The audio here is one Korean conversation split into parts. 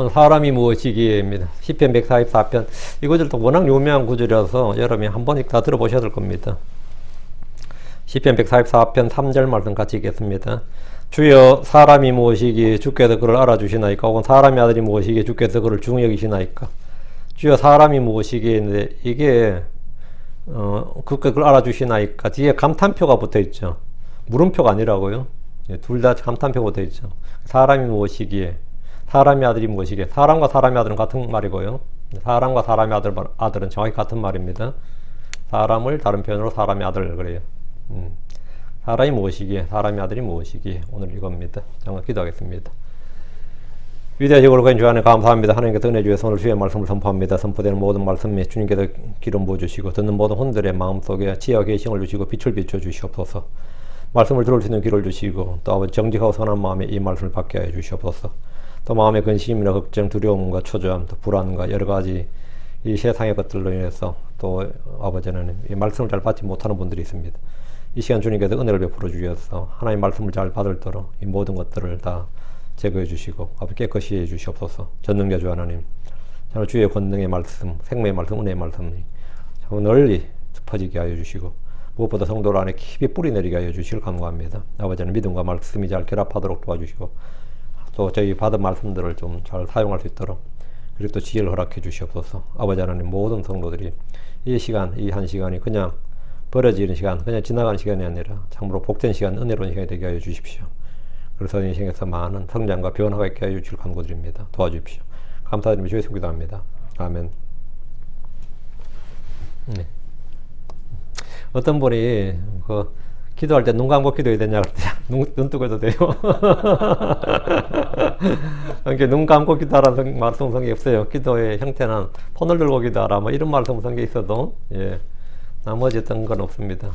오늘 사람이 무엇이기에입니다. 시편 144편. 이 구절도 워낙 유명한 구절이라서 여러분이 한 번씩 다 들어보셔야 될 겁니다. 시편 144편 3절 말씀 같이 읽겠습니다. 주여 사람이 무엇이기에 주께서 그를 알아주시나이까? 혹은 사람의 아들이 무엇이기에 주께서 그를 중히 여기시나이까? 주여 사람이 무엇이기에 있는데 이게 그걸 알아주시나이까? 뒤에 감탄표가 붙어있죠. 물음표가 아니라고요. 둘 다 감탄표 붙어있죠. 사람이 무엇이기에, 사람의 아들이 무엇이기에. 사람과 사람의 아들은 같은 말이고요. 사람과 사람의 아들은 정확히 같은 말입니다. 사람을 다른 표현으로 사람의 아들 그래요. 사람이 무엇이기에, 사람의 아들이 무엇이기에. 오늘 이겁니다. 잠깐 기도하겠습니다. 위대하시고 거룩한 주 안에 감사합니다. 하나님께서 은혜 주에서 오늘 주의 말씀을 선포합니다. 선포되는 모든 말씀에 주님께서 기름 부어주시고 듣는 모든 혼들의 마음속에 지혜와 계시를 주시고 빛을 비춰주시옵소서. 말씀을 들을 수 있는 귀를 주시고 또 아버지 정직하고 선한 마음에 이 말씀을 받게 하여 주시옵소서. 또 마음의 근심이나 걱정, 두려움과 초조함, 또 불안과 여러 가지 이 세상의 것들로 인해서 또 아버지 하나님 이 말씀을 잘 받지 못하는 분들이 있습니다. 이 시간 주님께서 은혜를 베풀어 주셔서 하나님 말씀을 잘 받을도록 이 모든 것들을 다 제거해 주시고 아버지 깨끗이 해 주시옵소서. 전능자 주 하나님, 정말 주의 권능의 말씀, 생명의 말씀, 은혜의 말씀이 널리 퍼지게 하여 주시고 무엇보다 성도를 안에 깊이 뿌리 내리게 하여 주시길 간구합니다. 아버지는 믿음과 말씀이 잘 결합하도록 도와주시고 또 저희 받은 말씀들을 좀 잘 사용할 수 있도록 그리고 또 지혜를 허락해 주시옵소서. 아버지 하나님 모든 성도들이 이 시간, 이 한 시간이 그냥 버려지는 시간, 그냥 지나가는 시간이 아니라 참으로 복된 시간, 은혜로운 시간이 되게 하여 주십시오. 그래서 인생에서 많은 성장과 변화가 있게 하여 주실 간구드립니다. 도와주십시오. 감사드리며 주의 이름 기도합니다. 아멘. 네. 어떤 분이 기도할 때 눈 감고 기도해야 되냐 눈 뜨고 해도 돼요. 이렇게 눈 감고 기도하라는 말씀 성경에 없어요. 기도의 형태는 손을 들고 기도하라 뭐 이런 말씀 성경에 있어도 나머지 어떤 건 없습니다.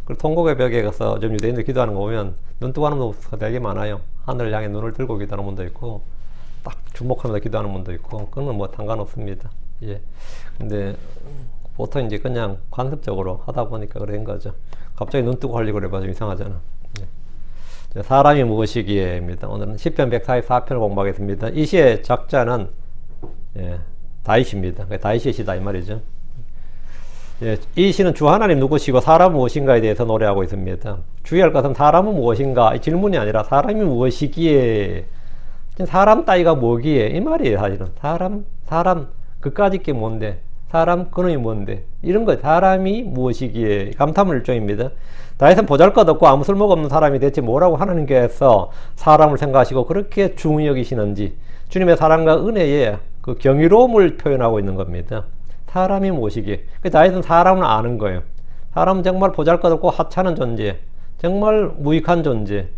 그리고 통곡의 벽에 가서 좀 유대인들 기도하는 거 보면 눈 뜨고 하는 분도 되게 많아요. 하늘을 향해 눈을 들고 기도하는 분도 있고 딱 주목하면서 기도하는 분도 있고 그건 뭐 상관없습니다. 근데 보통 이제 그냥 관습적으로 하다 보니까 그런 거죠. 갑자기 눈 뜨고 하려고 그래봐 좀 이상하잖아. 사람이 무엇이기에입니다. 오늘은 시편 144편을 공부하겠습니다. 이 시의 작자는 다윗입니다. 다윗의 시다 이 말이죠. 이 시는 주 하나님 누구시고 사람은 무엇인가에 대해서 노래하고 있습니다. 주의할 것은 사람은 무엇인가 이 질문이 아니라 사람이 무엇이기에, 사람 따위가 뭐기에 이 말이에요. 사실은 사람 그까짓 게 뭔데, 사람 그놈이 뭔데, 이런 거 사람이 무엇이기에 감탄문 일종입니다. 다윗은 보잘것없고 아무 쓸모없는 사람이 대체 뭐라고 하나님께서 사람을 생각하시고 그렇게 중히 여기시는지 주님의 사랑과 은혜에 그 경이로움을 표현하고 있는 겁니다. 사람이 무엇이기에. 다윗은 사람을 아는 거예요. 사람은 정말 보잘것없고 하찮은 존재, 정말 무익한 존재.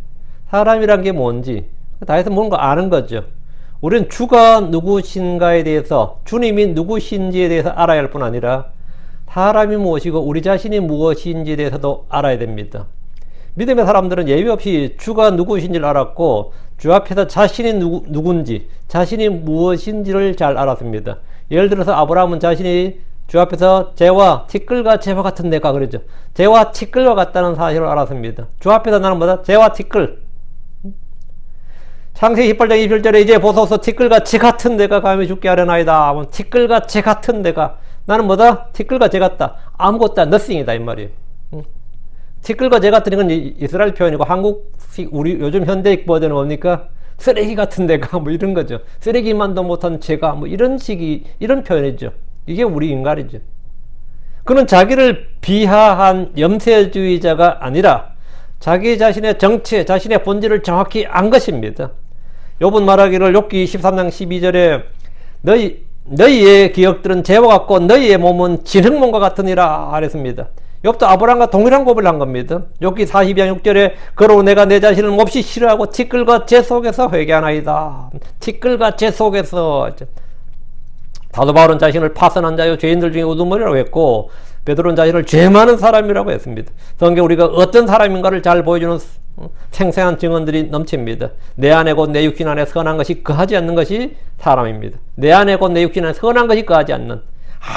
사람이란 게 뭔지 다윗은 뭔가 아는 거죠. 우리는 주가 누구신가에 대해서, 주님이 누구신지에 대해서 알아야 할 뿐 아니라 사람이 무엇이고 우리 자신이 무엇인지에 대해서도 알아야 됩니다. 믿음의 사람들은 예외 없이 주가 누구신지를 알았고 주 앞에서 자신이 누군지, 자신이 무엇인지를 잘 알았습니다. 예를 들어서 아브라함은 자신이 주 앞에서 재와 티끌과 재와 같은 내가 그러죠. 재와 티끌과 같다는 사실을 알았습니다. 주 앞에서 나는 뭐다? 재와 티끌. 창세기 18장 21절에 이제 보소서 티끌과 재 같은 내가 감히 죽게 하려나이다. 티끌과 재 같은 내가, 나는 뭐다? 티끌과 재 같다. 아무것도 nothing이다 이 말이에요. 티끌과 재 같은 건 이스라엘 표현이고 한국식 우리 요즘 현대식 버전은 뭡니까? 쓰레기 같은 데가 뭐 이런 거죠. 쓰레기만도 못한 죄가 뭐 이런 식이 이런 표현이죠. 이게 우리 인간이죠. 그는 자기를 비하한 염세주의자가 아니라 자기 자신의 정체, 자신의 본질을 정확히 안 것입니다. 욥은 말하기를 욥기 13장 12절에 너희의 기억들은 재와 같고 너희의 몸은 진흙몸과 같으니라 하랬습니다. 욥도 아브라함과 동일한 고백을 한 겁니다. 욥기 42장 6절에 그러므로 내가 내 자신을 몹시 싫어하고 티끌과 재 속에서 회개하나이다. 티끌과 재 속에서. 사도 바울은 자신을 파선한 자요 죄인들 중에 우두머리라고 했고 베드로는 자신을 죄 많은 사람이라고 했습니다. 성경 우리가 어떤 사람인가를 잘 보여주는 생생한 증언들이 넘칩니다. 내 안에 곧 내 육신 안에 선한 것이 거하지 않는 것이 사람입니다. 내 안에 곧 내 육신 안에 선한 것이 거하지 않는,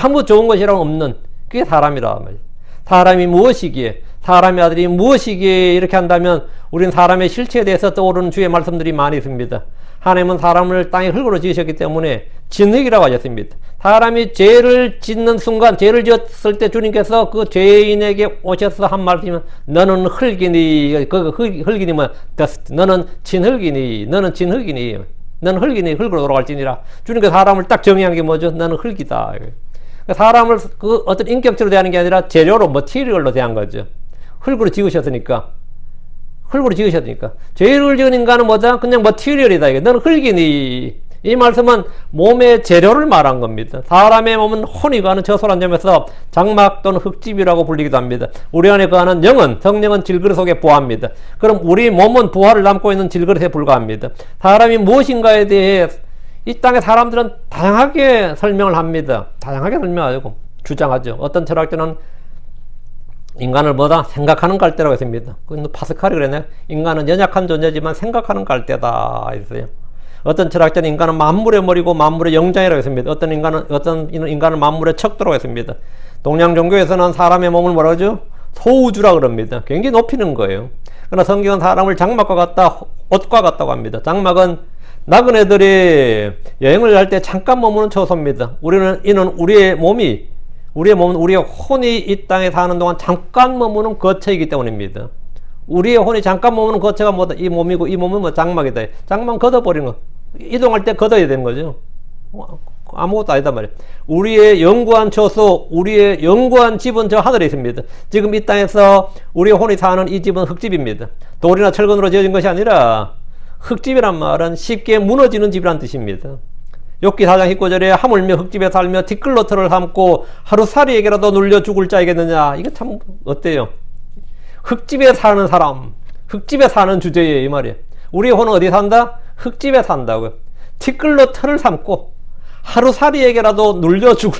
아무 좋은 것이라고 없는 그게 사람이라 말이에요. 사람이 무엇이기에, 사람의 아들이 무엇이기에 이렇게 한다면 우리는 사람의 실체에 대해서 떠오르는 주의 말씀들이 많이 있습니다. 하나님은 사람을 땅의 흙으로 지으셨기 때문에 진흙이라고 하셨습니다. 사람이 죄를 짓는 순간, 죄를 지었을 때 주님께서 그 죄인에게 오셔서 한 말씀이면 너는 흙이니, 흙이니 뭐야? 너는 진흙이니, 너는 진흙이니, 너는 흙이니 흙으로 돌아갈지니라. 주님께서 사람을 딱 정의한 게 뭐죠? 너는 흙이다. 사람을 그 어떤 인격체로 대하는 게 아니라 재료로, 머티리얼로 대한 거죠. 흙으로 지으셨으니까. 흙으로 지으셨으니까. 죄를 지은 인간은 뭐다? 그냥 머티리얼이다. 이게. 너는 흙이니. 이 말씀은 몸의 재료를 말한 겁니다. 사람의 몸은 혼이 거하는 저소란 점에서 장막 또는 흙집이라고 불리기도 합니다. 우리 안에 거하는 영은, 성령은 질그릇 속에 부합니다. 그럼 우리 몸은 부활을 담고 있는 질그릇에 불과합니다. 사람이 무엇인가에 대해 이 땅의 사람들은 다양하게 설명을 합니다. 다양하게 설명하고 주장하죠. 어떤 철학자는 인간을 뭐다? 생각하는 갈대라고 했습니다. 그건 파스칼이 그랬네요. 인간은 연약한 존재지만 생각하는 갈대다 했어요. 어떤 철학자는 인간은 만물의 머리고 만물의 영장이라고 했습니다. 어떤 인간은 만물의 척도라고 했습니다. 동양 종교에서는 사람의 몸을 뭐라고 하죠? 소우주라고 그럽니다. 굉장히 높이는 거예요. 그러나 성경은 사람을 장막과 같다, 옷과 같다고 합니다. 장막은 나그네들이 여행을 할 때 잠깐 머무는 처소입니다. 이는 우리의 몸은 우리의 혼이 이 땅에 사는 동안 잠깐 머무는 거처이기 때문입니다. 우리의 혼이 잠깐 머무는 거처가 뭐다? 이 몸이고, 이 몸은 뭐 장막이다. 장막 걷어버리는 거. 이동할 때 걷어야 되는 거죠. 아무것도 아니다 말이에요. 우리의 영구한 처소, 우리의 영구한 집은 저 하늘에 있습니다. 지금 이 땅에서 우리의 혼이 사는 이 집은 흙집입니다. 돌이나 철근으로 지어진 것이 아니라 흙집이란 말은 쉽게 무너지는 집이란 뜻입니다. 욥기 4장 19절에 하물며 흙집에 살며 뒷글로터를 삼고 하루살이에게라도 눌려 죽을 자이겠느냐. 이거 참 어때요? 흙집에 사는 사람, 흙집에 사는 주제예요, 이 말이에요. 우리의 혼은 어디 산다? 흙집에 산다고요. 뒷글로터를 삼고 하루살이에게라도 눌려 죽을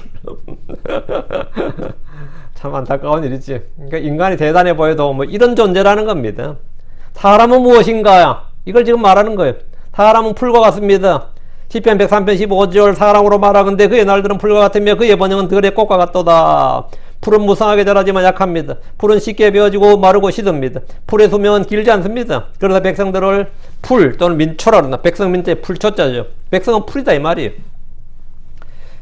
참 안타까운 일이지. 그러니까 인간이 대단해 보여도 뭐 이런 존재라는 겁니다. 사람은 무엇인가? 이걸 지금 말하는 거예요. 사람은 풀과 같습니다. 시편 103편 15절 사람으로 말하건대 그의 날들은 풀과 같으며 그의 번영은 들의 꽃과 같도다. 풀은 무성하게 자라지만 약합니다. 풀은 쉽게 베어지고 마르고 시듭니다. 풀의 수명은 길지 않습니다. 그래서 백성들을 풀 또는 민초라 그러나 백성 민자에 풀초자죠. 백성은 풀이다 이 말이에요.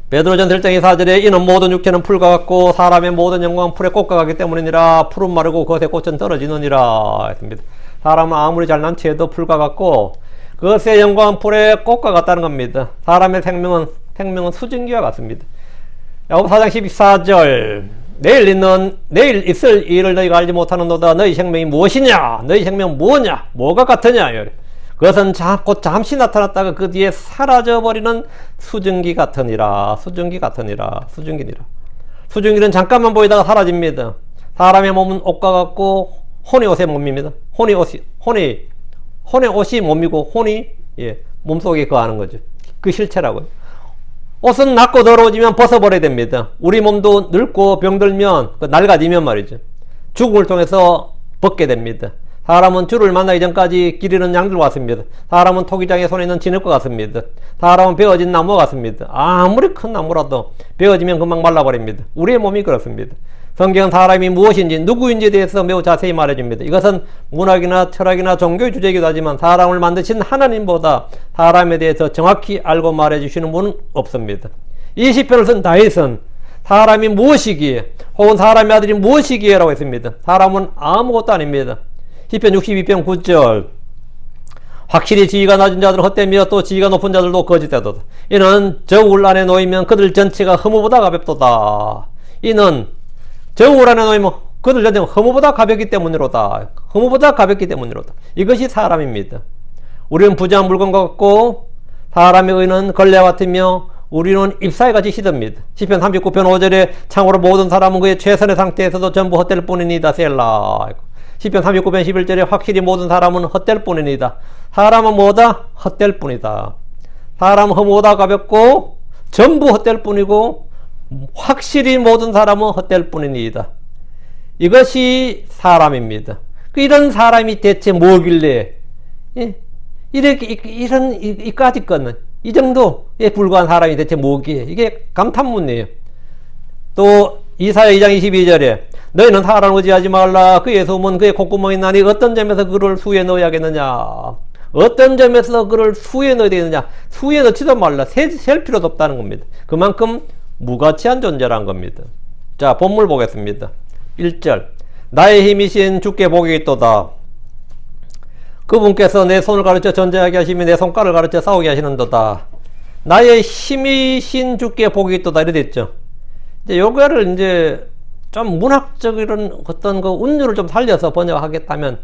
베드로전 1장 4절에 이는 모든 육체는 풀과 같고 사람의 모든 영광은 풀의 꽃과 같기 때문이니라. 풀은 마르고 그것의 꽃은 떨어지느니라 했습니다. 사람은 아무리 잘난 체해도 풀과 같고 그것의 영광은 풀의 꽃과 같다는 겁니다. 사람의 생명은 수증기와 같습니다. 야고보 4장 14절 내일 있을 일을 너희가 알지 못하는도다. 너희 생명이 무엇이냐? 너희 생명은 뭐냐? 뭐가 같으냐? 그것은 곧 잠시 나타났다가 그 뒤에 사라져버리는 수증기 같으니라. 수증기는 잠깐만 보이다가 사라집니다. 사람의 몸은 옷과 같고 혼이 옷의 몸입니다. 혼의 옷이 몸이고 혼이 몸속에 거하는 거죠. 그 실체라고요. 옷은 낡고 더러워지면 벗어버려야 됩니다. 우리 몸도 늙고 병들면 낡아지면 말이죠. 죽음을 통해서 벗게 됩니다. 사람은 주를 만나기 전까지 길 잃은 양들 같습니다. 사람은 토기장의 손에 있는 진흙과 같습니다. 사람은 베어진 나무와 같습니다. 아무리 큰 나무라도 베어지면 금방 말라버립니다. 우리의 몸이 그렇습니다. 성경은 사람이 무엇인지 누구인지에 대해서 매우 자세히 말해줍니다. 이것은 문학이나 철학이나 종교의 주제이기도 하지만 사람을 만드신 하나님보다 사람에 대해서 정확히 알고 말해주시는 분은 없습니다. 이 시편을 쓴 다윗은 사람이 무엇이기에 혹은 사람의 아들이 무엇이기에 라고 했습니다. 사람은 아무것도 아닙니다. 시편 62편 9절 확실히 지위가 낮은 자들은 헛되며 또 지위가 높은 자들도 거짓되도다. 이는 저울 안에 놓이면 그들 전체가 허무보다 가볍도다. 이는 저울 안에 놓이면 그들 전체가 허무보다 가볍기 때문이로다. 이것이 사람입니다. 우리는 부재한 물건과 같고 사람의 의는 걸레와 같으며 우리는 잎사귀같이 시듭니다. 시편 39편 5절에 참으로 모든 사람은 그의 최선의 상태에서도 전부 헛될 뿐이니다. 셀라. 시편 39편 11절에 확실히 모든 사람은 헛될 뿐이니다. 사람은 뭐다? 헛될 뿐이다. 사람은 허무보다 가볍고 전부 헛될 뿐이고 확실히 모든 사람은 헛될 뿐이니다. 이것이 사람입니다. 이런 사람이 대체 뭐길래 이까짓 거는 이 정도에 불과한 사람이 대체 뭐기에 이게 감탄문이에요. 또 이사야 2장 22절에 너희는 사람을 의지하지 말라. 그의 소문 그의 콧구멍이 나니 어떤 점에서 그를 수에 넣어야겠느냐. 어떤 점에서 그를 수에 넣어야 되느냐. 수에 넣지도 말라. 셀 필요도 없다는 겁니다. 그만큼 무가치한 존재란 겁니다. 자, 본문 보겠습니다. 1절. 나의 힘이신 주께 복이 있도다. 그분께서 내 손을 가르쳐 전쟁하게 하시며 내 손가락을 가르쳐 싸우게 하시는도다. 나의 힘이신 주께 복이 있도다. 이래 됐죠. 이제 요거를 이제 좀 문학적인 어떤 그 운율을 좀 살려서 번역하겠다면,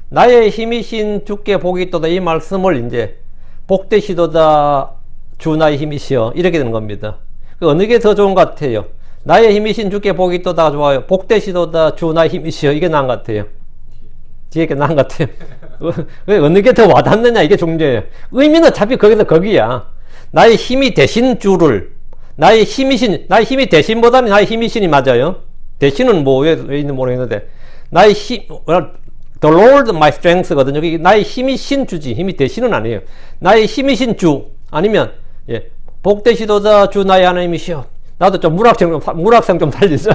나의 힘이신 주께 복이 있도다. 이 말씀을 이제 복되시도다 주 나의 힘이시여. 이렇게 되는 겁니다. 어느 게 더 좋은 것 같아요? 나의 힘이신 주께 복이 있도다 좋아요. 복되시도다 주 나의 힘이시여. 이게 나은 것 같아요. 뒤에 게 나은 것 같아요. 어느 게 더 와닿느냐, 이게 중요해요. 의미는 어차피 거기서 거기야. 나의 힘이 되신 주를, 나의 힘이 대신보다는 나의 힘이신이 맞아요. 대신은 뭐 왜 있는지 모르겠는데, 나의 힘, The Lord my strength거든요. 나의 힘이신 주지, 힘이 대신은 아니에요. 나의 힘이신 주, 아니면 예, 복되시도다 주 나의 하나님이시여. 나도 좀 문학성 좀 살리자.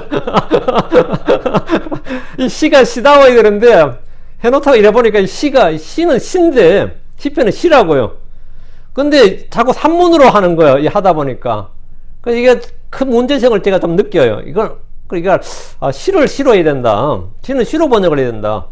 이 시가 시다워야 되는데, 해놓다가 이래보니까 시는 시인데, 시편은 시라고요. 근데 자꾸 산문으로 하는 거예요. 이 하다 보니까. 그래서 이게 큰 문제성을 제가 좀 느껴요. 그러니까, 시를 시로 해야 된다. 시는 시로 번역을 해야 된다.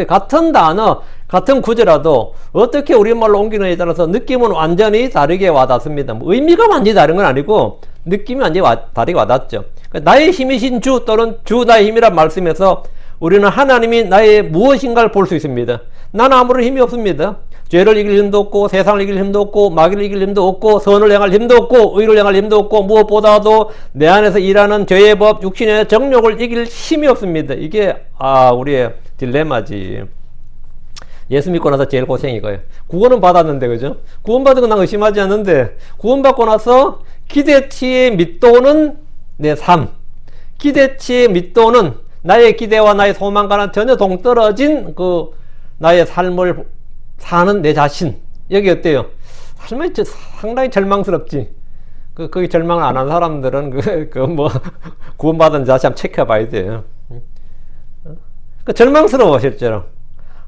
같은 단어, 같은 구절라도 어떻게 우리말로 옮기느냐에 따라서 느낌은 완전히 다르게 와닿습니다. 의미가 완전히 다른 건 아니고, 느낌이 완전히 다르게 와닿죠. 나의 힘이신 주 또는 주 나의 힘이란 말씀에서 우리는 하나님이 나의 무엇인가를 볼 수 있습니다. 나는 아무런 힘이 없습니다. 죄를 이길 힘도 없고, 세상을 이길 힘도 없고, 마귀를 이길 힘도 없고, 선을 행할 힘도 없고, 의를 행할 힘도 없고, 무엇보다도 내 안에서 일하는 죄의 법, 육신의 정욕을 이길 힘이 없습니다. 이게 우리의 딜레마지. 예수 믿고 나서 제일 고생이 이거예요. 구원은 받았는데, 그죠? 구원받은 건 난 의심하지 않는데, 구원받고 나서 기대치의 밑도는 내 삶, 기대치의 밑도는 나의 기대와 나의 소망과는 전혀 동떨어진 그 나의 삶을 사는 내 자신. 여기 어때요? 삶이 상당히 절망스럽지. 거기 절망을 안 한 사람들은 구원받은 자신 한번 체크해봐야 돼요. 절망스러워, 실제로.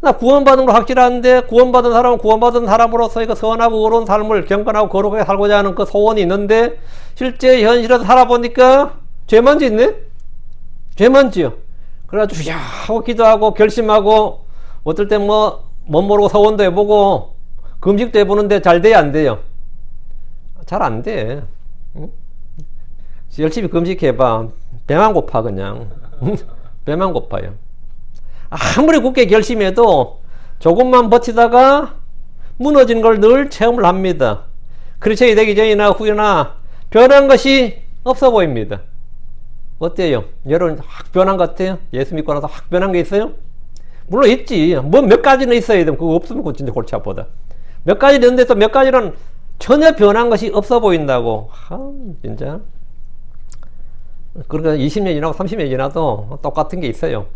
나 구원받은 거 확실한데, 구원받은 사람은 구원받은 사람으로서 이거 선하고 의로운 삶을 경건하고 거룩하게 살고자 하는 그 소원이 있는데, 실제 현실에서 살아보니까 죄만 짓네? 죄만 지어. 그래가지고, 하고 기도하고 결심하고, 어떨 때 못 모르고 서원도 해보고, 금식도 해보는데 잘 돼야 안 돼요? 잘 안 돼. 응? 열심히 금식해봐. 배만 고파, 그냥. 배만 고파요. 아무리 굳게 결심해도 조금만 버티다가 무너지는 걸 늘 체험을 합니다. 크리스천이 되기 전이나 후나 변한 것이 없어 보입니다. 어때요? 여러분 확 변한 것 같아요? 예수 믿고 나서 확 변한 게 있어요? 물론 있지. 뭐 몇 가지는 있어야 되면 그거 없으면 진짜 골치 아프다. 몇 가지 있는데 또 몇 가지는 전혀 변한 것이 없어 보인다고. 진짜. 그러니까 20년 지나고 30년 지나도 똑같은 게 있어요.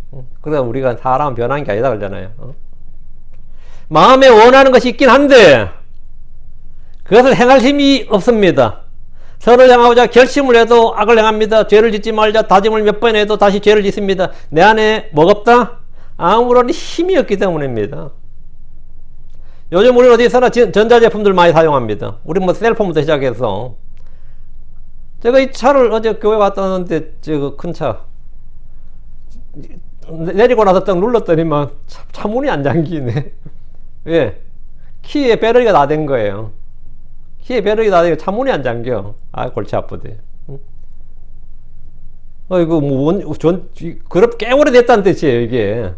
그래서 우리가 사람 변한 게 아니다 그러잖아요. 마음에 원하는 것이 있긴 한데 그것을 행할 힘이 없습니다. 선을 행하고자 결심을 해도 악을 행합니다. 죄를 짓지 말자 다짐을 몇 번 해도 다시 죄를 짓습니다. 내 안에 뭐가 없다? 아무런 힘이 없기 때문입니다. 요즘 우리는 어디서나 전자제품들 많이 사용합니다. 우리 뭐 셀폰부터 시작해서. 제가 이 차를 어제 교회 갔다 왔는데, 큰 차. 내리고 나서 딱 눌렀더니만 차문이 안 잠기네. 왜? 키에 배터리가 다 된 거예요. 키에 배터리가 다 되고 차문이 안 잠겨. 골치 아프대. 이거 꽤 오래됐다는 뜻이에요, 이게.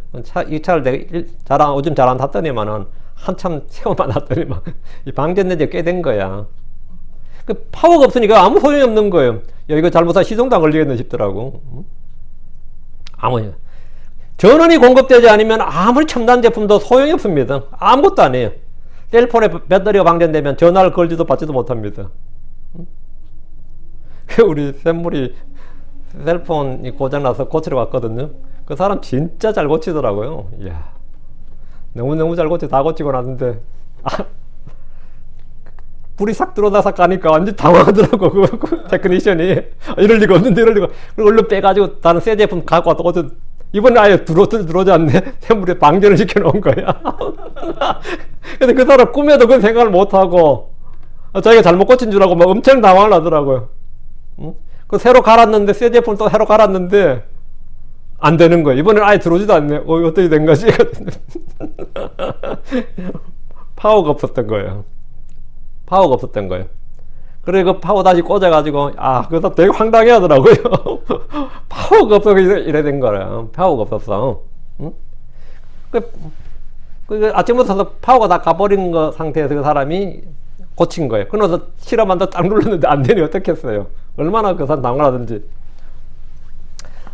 이 차를 내가 요즘 잘 안 탔더니만은, 한참 세워만 놨더니만, 방전된 지 꽤 된 거야. 파워가 없으니까 아무 소용이 없는 거예요. 이거 잘못하면 시동도 안 걸리겠네 싶더라고. 전원이 공급되지 않으면 아무리 첨단 제품도 소용이 없습니다. 아무것도 안 해요. 셀폰에 배터리가 방전되면 전화를 걸지도 받지도 못합니다. 우리 샘물이 셀폰이 고장나서 고치러 갔거든요. 그 사람 진짜 잘 고치더라고요. 이야, 너무너무 잘 다 고치고 났는데, 불이 싹 들어다서 가니까 완전 당황하더라고, 그 테크니션이. 이럴 리가 없는데, 이럴 리가. 그리고 얼른 빼가지고 다른 새 제품 갖고 왔다. 어떤, 이번에 아예 들어오지 않네. 새물에 방전을 시켜놓은 거야. 근데 그 사람 꿈에도 그 생각을 못하고, 자기가 잘못 고친 줄 알고 막 엄청 당황을 하더라고요. 응? 그 새로 갈았는데, 새 제품을 또 새로 갈았는데, 안 되는 거예요. 이번엔 아예 들어오지도 않네. 어떻게 된 거지? 파워가 없었던 거예요. 파워가 없었던 거예요. 그리고 그 파워 다시 꽂아가지고, 그래서 되게 황당해 하더라고요. 파워가 없어서 이래 된 거예요. 파워가 없었어. 응? 아침부터 파워가 다 가버린 거 상태에서 그 사람이 고친 거예요. 그러면서 실험한다 딱 눌렀는데 안 되니 어떻게 했어요? 얼마나 그 사람 당황하든지.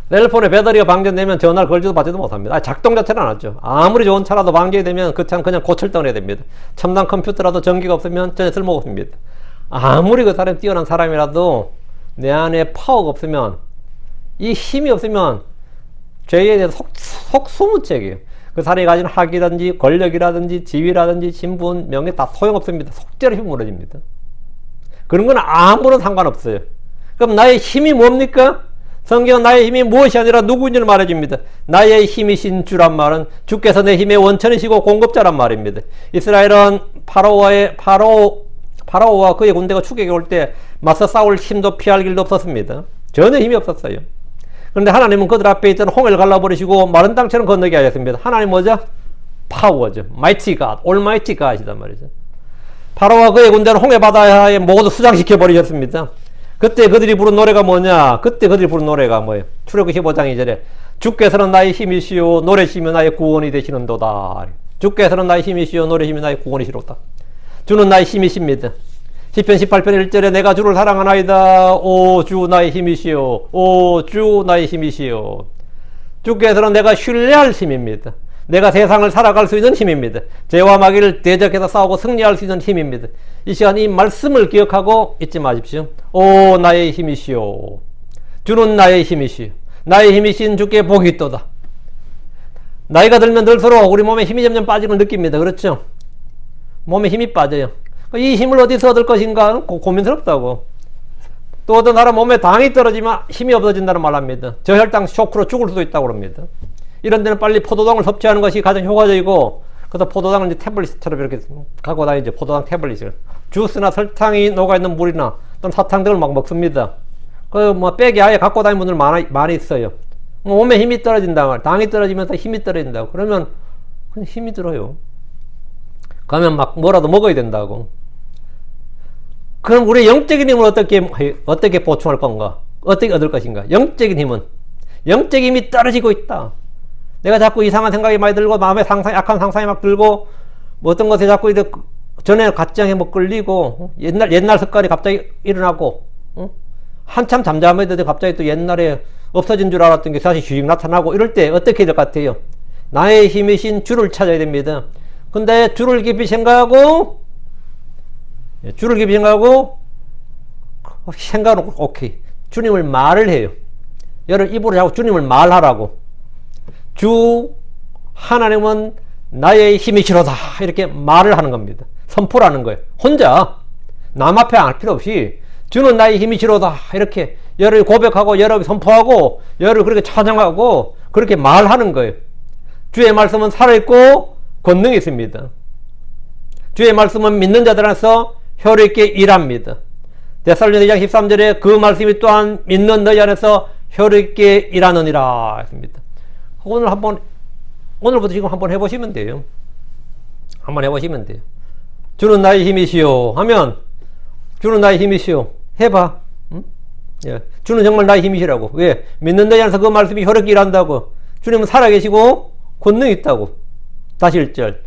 셀폰에 배터리가 방전되면 전화를 걸지도 받지도 못합니다. 작동 자체는 안 하죠. 아무리 좋은 차라도 방전되면 그 차는 그냥 고칠 떠내야 됩니다. 첨단 컴퓨터라도 전기가 없으면 전혀 쓸모가 없습니다. 아무리 그 사람이 뛰어난 사람이라도 내 안에 파워가 없으면, 이 힘이 없으면 죄에 대해서 속수무책이에요. 그 사람이 가진 학이라든지 권력이라든지 지위라든지 신분, 명예 다 소용없습니다. 속죄로 힘이 무너집니다. 그런 건 아무런 상관없어요. 그럼 나의 힘이 뭡니까? 성경은 나의 힘이 무엇이 아니라 누구인지를 말해줍니다. 나의 힘이신 주란 말은 주께서 내 힘의 원천이시고 공급자란 말입니다. 이스라엘은 파라오와 그의 군대가 추격해 올 때 맞서 싸울 힘도 피할 길도 없었습니다. 전혀 힘이 없었어요. 그런데 하나님은 그들 앞에 있던 홍해를 갈라버리시고 마른 땅처럼 건너게 하셨습니다. 하나님 뭐죠? 파워죠. Mighty God, Almighty God이단 말이죠. 파라오와 그의 군대는 홍해 바다에 모두 수장시켜 버리셨습니다. 그때 그들이 부른 노래가 뭐냐? 그때 그들이 부른 노래가 뭐예요? 출애굽기 15장 2절에 주께서는 나의 힘이시오 노래시며 나의 구원이 되시는도다. 주께서는 나의 힘이시오 노래시며 나의 구원이시로다. 주는 나의 힘이십니다. 시편 18편 1절에 내가 주를 사랑하나이다. 오 주 나의 힘이시오. 오 주 나의 힘이시오. 주께서는 내가 신뢰할 힘입니다. 내가 세상을 살아갈 수 있는 힘입니다. 죄와 마귀를 대적해서 싸우고 승리할 수 있는 힘입니다. 이 시간 이 말씀을 기억하고 잊지 마십시오. 오 나의 힘이시오. 주는 나의 힘이시오. 나의 힘이신 주께 복이 있도다. 나이가 들면 들수록 우리 몸에 힘이 점점 빠지는 걸 느낍니다. 그렇죠? 몸에 힘이 빠져요. 이 힘을 어디서 얻을 것인가 고민스럽다고. 또 어떤 사람 몸에 당이 떨어지면 힘이 없어진다는 말 합니다. 저혈당 쇼크로 죽을 수도 있다고 합니다. 이런 데는 빨리 포도당을 섭취하는 것이 가장 효과적이고, 그래서 포도당을 이제 태블릿처럼 이렇게 갖고 다니죠. 포도당 태블릿을. 주스나 설탕이 녹아있는 물이나 또는 사탕 등을 막 먹습니다. 백에 아예 갖고 다니는 분들 많이 있어요. 몸에 힘이 떨어진다 말. 당이 떨어지면서 힘이 떨어진다고. 그러면 그냥 힘이 들어요. 그러면 막 뭐라도 먹어야 된다고. 그럼 우리의 영적인 힘을 어떻게 보충할 건가? 어떻게 얻을 것인가? 영적인 힘은 영적인 힘이 떨어지고 있다. 내가 자꾸 이상한 생각이 많이 들고 마음에 약한 상상이 막 들고 뭐 어떤 것에 자꾸 전에 가짜에 뭐 끌리고 옛날 습관이 갑자기 일어나고 한참 잠잠했는데 갑자기 또 옛날에 없어진 줄 알았던 게 다시 휙 나타나고 이럴 때 어떻게 될 것 같아요? 나의 힘이신 주를 찾아야 됩니다. 근데 주를 깊이 생각하고 생각하고 오케이 주님을 말을 해요. 여러분 입으로 자꾸 주님을 말하라고. 주 하나님은 나의 힘이시로다 이렇게 말을 하는 겁니다. 선포를 하는 거예요. 혼자 남 앞에 할 필요 없이 주는 나의 힘이시로다 이렇게 여러분이 고백하고 여러분이 선포하고 여러분이 그렇게 찬양하고 그렇게 말하는 거예요. 주의 말씀은 살아있고 권능이 있습니다. 주의 말씀은 믿는 자들 안에서 효력있게 일합니다. 데살로니가 2장 13절에 그 말씀이 또한 믿는 너희 안에서 효력있게 일하느니라 했습니다. 오늘부터 지금 한번 해보시면 돼요. 한번 해보시면 돼요. 주는 나의 힘이시오 하면 주는 나의 힘이시오 해봐. 응? 예. 주는 정말 나의 힘이시라고. 왜? 믿는 너희 안에서 그 말씀이 효력있게 일한다고. 주님은 살아계시고 권능이 있다고. 다시 1절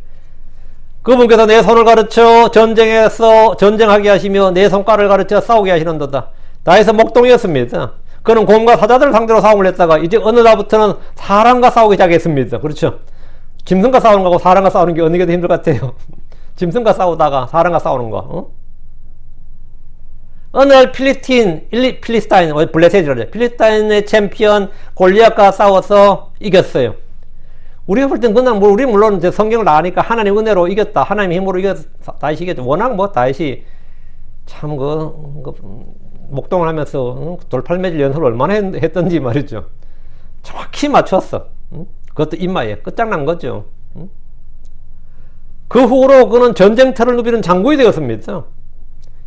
그분께서 내 손을 가르쳐 전쟁하게 하시며 내 손가락을 가르쳐 싸우게 하시는도다. 다에서 목동이었습니다. 그는 곰과 사자들을 상대로 싸움을 했다가 이제 어느 날부터는 사람과 싸우기 시작했습니다. 그렇죠? 짐승과 싸우는 거하고 사람과 싸우는 게 어느 게 더 힘들 것 같아요? 짐승과 싸우다가 사람과 싸우는 거. 어느 날 필리스타인, 블레셋이라죠. 필리스타인의 챔피언 골리앗과 싸워서 이겼어요. 우리가 볼 땐 그날 우리 물론 이제 성경을 나가니까 하나님 은혜로 이겼다. 하나님 힘으로 다윗이 이겼죠. 워낙 다윗이 참, 목동을 하면서 돌팔매질 연습을 얼마나 했던지 말이죠. 정확히 맞췄어. 그것도 입마에 끝장난 거죠. 그 후로 그는 전쟁터를 누비는 장군이 되었습니다.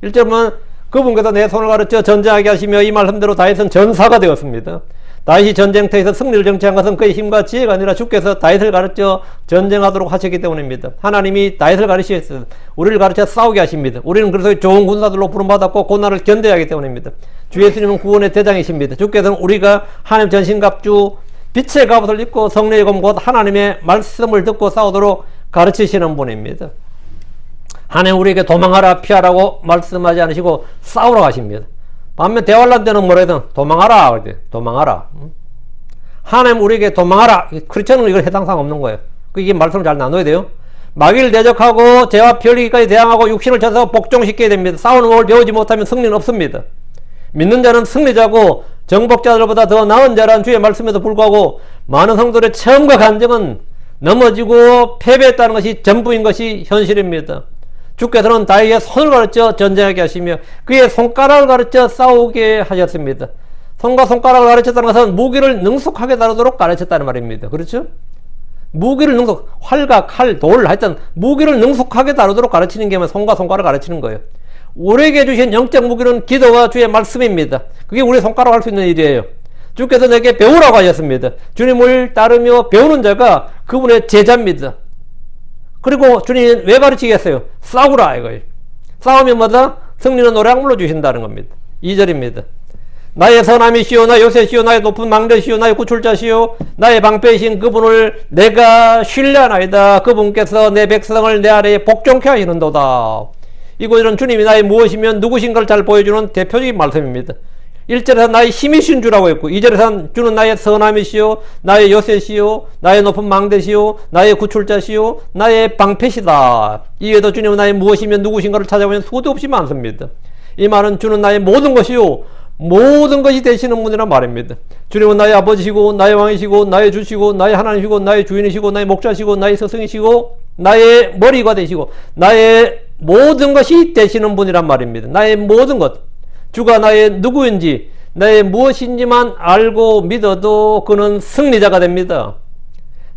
일절은 그분께서 내 손을 가르쳐 전쟁하게 하시며 이 말씀대로 다윗은 전사가 되었습니다. 다윗이 전쟁터에서 승리를 정치한 것은 그의 힘과 지혜가 아니라 주께서 다윗을 가르쳐 전쟁하도록 하셨기 때문입니다. 하나님이 다윗을 가르치셨어요. 우리를 가르쳐 싸우게 하십니다. 우리는 그래서 좋은 군사들로 부름받았고 고난을 견뎌야 하기 때문입니다. 주 예수님은 구원의 대장이십니다. 주께서는 우리가 하나님 전신갑주 빛의 갑옷을 입고 성령의 검 곧 하나님의 말씀을 듣고 싸우도록 가르치시는 분입니다. 하나님 우리에게 도망하라 피하라고 말씀하지 않으시고 싸우라고 하십니다. 반면 대환란 때는 뭐래든 도망하라 도망하라. 하나님 우리에게 도망하라. 크리스천은 이걸 해당사항 없는 거예요. 이게 말씀을 잘 나눠야 돼요. 마귀를 대적하고 죄와 별리기까지 대항하고 육신을 쳐서 복종시켜야 됩니다. 싸우는 법을 배우지 못하면 승리는 없습니다. 믿는 자는 승리자고 정복자들보다 더 나은 자라는 주의 말씀에도 불구하고 많은 성도들의 체험과 간증은 넘어지고 패배했다는 것이 전부인 것이 현실입니다. 주께서는 다윗의 손을 가르쳐 전쟁하게 하시며 그의 손가락을 가르쳐 싸우게 하셨습니다. 손과 손가락을 가르쳤다는 것은 무기를 능숙하게 다루도록 가르쳤다는 말입니다. 그렇죠? 무기를 활과 칼, 돌, 하여튼 무기를 능숙하게 다루도록 가르치는 게 손과 손가락을 가르치는 거예요. 우리에게 주신 영적 무기는 기도와 주의 말씀입니다. 그게 우리 손가락으로 할 수 있는 일이에요. 주께서 내게 배우라고 하셨습니다. 주님을 따르며 배우는 자가 그분의 제자입니다. 그리고 주님이 왜 가르치겠어요? 싸우라 이거예요. 싸우면 뭐다? 승리는 노량물로 주신다는 겁니다. 2절입니다. 나의 선함이시오 나의 요새시오 나의 높은 망대시오 나의 구출자시오 나의 방패이신 그분을 내가 신뢰하나이다. 그분께서 내 백성을 내 아래에 복종케 하시는도다. 이곳은 주님이 나의 무엇이면 누구신가를 잘 보여주는 대표적인 말씀입니다. 1절에서 나의 힘이신 주라고 했고 2절에서 주는 나의 선함이시오 나의 요새시오 나의 높은 망대시오 나의 구출자시오 나의 방패시다. 이외에도 주님은 나의 무엇이면 누구신가를 찾아보면 수도 없이 많습니다. 이 말은 주는 나의 모든 것이요 모든 것이 되시는 분이란 말입니다. 주님은 나의 아버지시고 나의 왕이시고 나의 주시고 나의 하나님이시고 나의 주인이시고 나의 목자시고 나의 스승이시고 나의 머리가 되시고 나의 모든 것이 되시는 분이란 말입니다. 나의 모든 것, 주가 나의 누구인지 나의 무엇인지만 알고 믿어도 그는 승리자가 됩니다.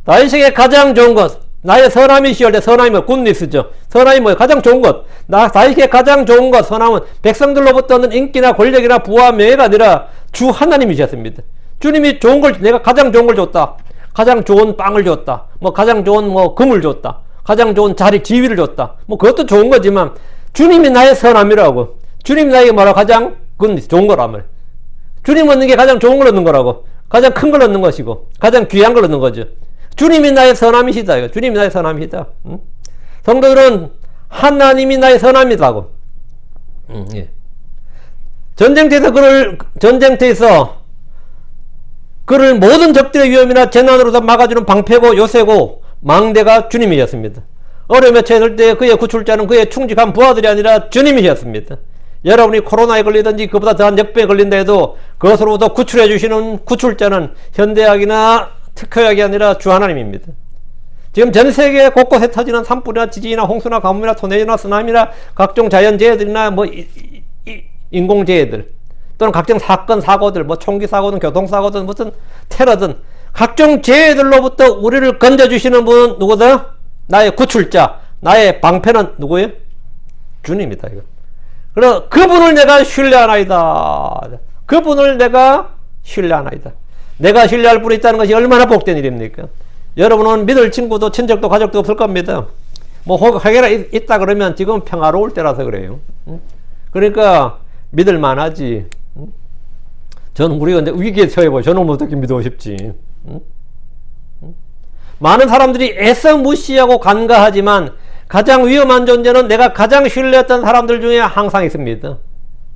다윗에게 가장 좋은 것, 나의 선함이시오. 선함이 뭐 굿니스죠. 선함이 뭐예요? 가장 좋은 것. 다윗에게 가장 좋은 것, 선함은 백성들로부터는 인기나 권력이나 부와 명예가 아니라 주 하나님이셨습니다. 주님이 좋은 걸, 내가 가장 좋은 걸 줬다. 가장 좋은 빵을 줬다. 뭐 가장 좋은 금을 줬다. 가장 좋은 자리, 지위를 줬다. 뭐 그것도 좋은 거지만 주님이 나의 선함이라고. 주님이 나에게 뭐라고? 가장 좋은 거라며. 주님 얻는 게 가장 좋은 걸 얻는 거라고. 가장 큰 걸 얻는 것이고 가장 귀한 걸 얻는 거죠. 주님이 나의 선함이시다. 이거. 주님이 나의 선함이다. 응? 성도들은 하나님이 나의 선함이라고. 예. 전쟁터에서 그를 모든 적들의 위험이나 재난으로서 막아주는 방패고 요새고 망대가 주님이셨습니다. 어려움에 처했을 때 그의 구출자는 그의 충직한 부하들이 아니라 주님이셨습니다. 여러분이 코로나에 걸리든지 그보다 더한 역병에 걸린다 해도 그것으로부터 구출해 주시는 구출자는 현대학이나 특효약이 아니라 주 하나님입니다. 지금 전 세계 곳곳에 터지는 산불이나 지진이나 홍수나 가뭄이나 토네이나 쓰나미나 각종 자연재해들이나 인공재해들 또는 각종 사건 사고들 총기 사고든 교통사고든 무슨 테러든 각종 재해들로부터 우리를 건져주시는 분은 누구다? 나의 구출자, 나의 방패는 누구예요? 주님이다. 이거. 그래서 그분을 내가 신뢰하나이다. 그분을 내가 신뢰하나이다. 내가 신뢰할 분이 있다는 것이 얼마나 복된 일입니까? 여러분은 믿을 친구도 친척도 가족도 없을 겁니다. 회개가 있다 그러면 지금 평화로울 때라서 그래요. 그러니까 믿을 만하지. 저는 우리가 위기에 처해보고 저는 어떻게 믿어 싶지. 많은 사람들이 애써 무시하고 간과하지만 가장 위험한 존재는 내가 가장 신뢰했던 사람들 중에 항상 있습니다.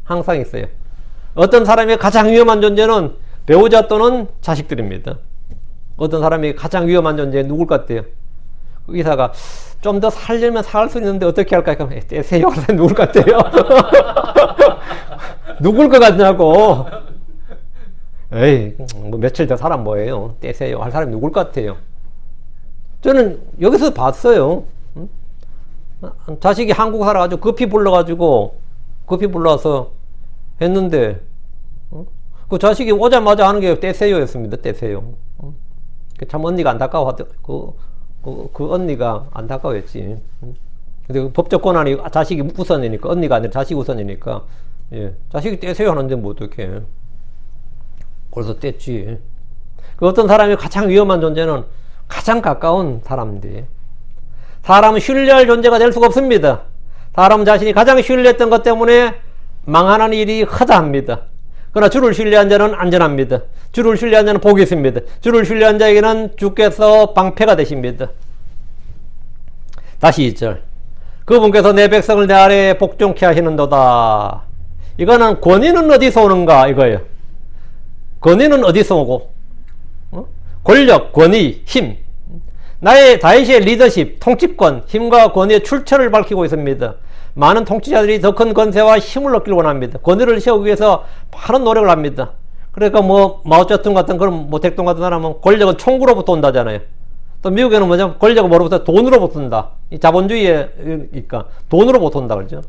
항상 있어요. 어떤 사람이 가장 위험한 존재는 배우자 또는 자식들입니다. 어떤 사람이 가장 위험한 존재 누굴 것 같아요? 의사가 좀 더 살려면 살 수 있는데 어떻게 할까요? 그럼 떼세요. 누굴 것 같아요? 누굴 것 같냐고. 에이, 며칠 더 살아 뭐예요? 떼세요. 할 사람이 누굴 것 같아요? 저는 여기서 봤어요. 자식이 한국 살아가지고 급히 불러가지고 급히 불러서 했는데, 그 자식이 오자마자 하는 게 떼세요였습니다. 떼세요. 참 언니가 안타까워, 그 언니가 안타까워했지. 근데 그 법적 권한이 자식이 우선이니까, 언니가 아니라 자식 우선이니까, 예. 자식이 떼세요 하는데 뭐 어떡해. 그래서 뗐지. 그 어떤 사람이 가장 위험한 존재는 가장 가까운 사람인데, 사람은 신뢰할 존재가 될 수가 없습니다. 사람 자신이 가장 신뢰했던 것 때문에 망하는 일이 허다합니다. 그러나 주를 신뢰한 자는 안전합니다. 주를 신뢰한 자는 복이 있습니다. 주를 신뢰한 자에게는 주께서 방패가 되십니다. 다시 2절. 그분께서 내 백성을 내 아래에 복종케 하시는도다. 이거는 권위는 어디서 오는가 이거예요. 권위는 어디서 오고, 권력, 권위, 힘. 나의 다윗의 리더십, 통치권, 힘과 권위의 출처를 밝히고 있습니다. 많은 통치자들이 더 큰 권세와 힘을 얻기를 원합니다. 권위를 세우기 위해서 많은 노력을 합니다. 그러니까 뭐 마오쩌둥 같은 그런 모택동 같은 사람은 권력은 총구로부터 온다잖아요. 또 미국에는 뭐냐, 권력은 뭐로부터 돈으로부터 온다. 이 자본주의니까 돈으로부터 온다 그러죠.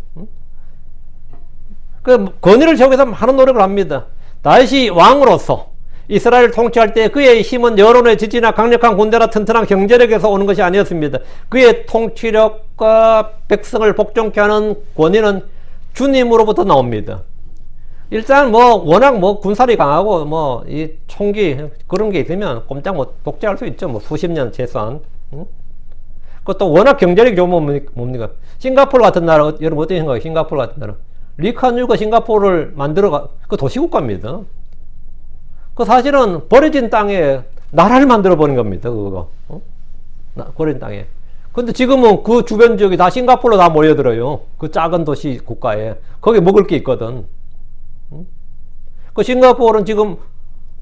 그 권위를 세우기 위해서 많은 노력을 합니다. 다윗이 왕으로서 이스라엘을 통치할 때 그의 힘은 여론의 지지나 강력한 군대나 튼튼한 경제력에서 오는 것이 아니었습니다. 그의 통치력과 백성을 복종케 하는 권위는 주님으로부터 나옵니다. 일단 뭐 워낙 뭐 군사력이 강하고 뭐 이 총기 그런 게 있으면 꼼짝 못 독재할 수 있죠. 뭐 수십 년 최소한. 그것도 워낙 경제력이 좋으면 뭡니까? 싱가포르 같은 나라, 여러분 어떻게 생각해요? 싱가포르 같은 나라. 리칸유가 싱가포르를 만들어가, 그 도시국가입니다. 그 사실은 버려진 땅에 나라를 만들어버린 겁니다. 그거. 버려진 땅에. 근데 지금은 그 주변 지역이 다 싱가포르로 다 모여들어요. 그 작은 도시 국가에. 거기 먹을 게 있거든. 그 싱가포르는 지금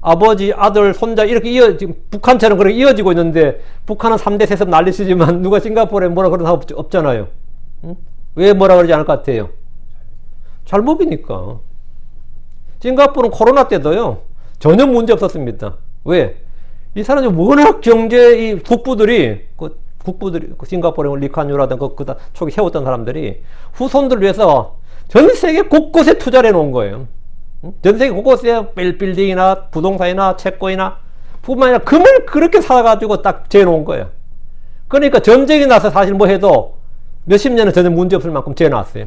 아버지, 아들, 손자 이렇게 지금 북한처럼 그렇게 이어지고 있는데, 북한은 3대 세습 난리치지만 누가 싱가포르에 뭐라 그러는 사람 없잖아요. 왜 뭐라 그러지 않을 것 같아요? 잘 먹이니까. 싱가포르는 코로나 때도요, 전혀 문제 없었습니다. 왜? 이 사람들이 워낙 이 국부들이, 그 싱가포르의 리칸유라든가 그 초기 해왔던 사람들이 후손들을 위해서 전 세계 곳곳에 투자를 해놓은 거예요. 전 세계 곳곳에 빌딩이나 부동산이나 채권이나 뿐만 아니라 금을 그렇게 사가지고 딱 재놓은 거예요. 그러니까 전쟁이 나서 사실 뭐 해도 몇십 년은 전혀 문제 없을 만큼 재놨어요.